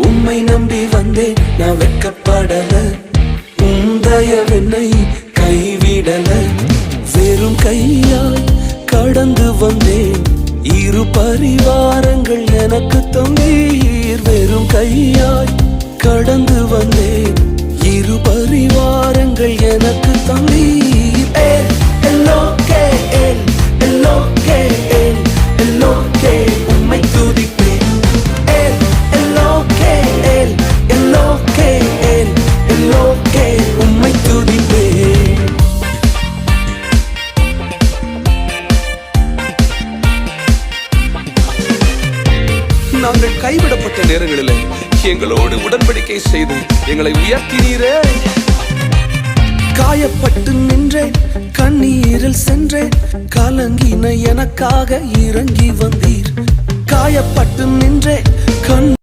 உம்மை நம்பி வந்தேன், நான் வெட்கப்படல. உந்தயவென்னை கைவிடல. வெறும் கையாய் கடந்து வந்தேன், இரு பரிவாரங்கள் எனக்கு தந்தீர். வெறும் கையாய் கடந்து வந்தேன், இரு பரிவாரங்கள் எனக்கு தந்தீர். உம்மை துதிப்பேன். உம்மை துதிப்பேன். நாங்கள் கைவிடப்பட்ட நேரங்களில் எங்களோடு உடன்படிக்கை செய்து எங்களை உயர்த்தினீரே. காயப்பட்டு நின்றேன், கண்ணீரில் சென்றேன், கலங்கின எனக்காக இறங்கி வந்தீர். காயப்பட்டு நின்றேன்,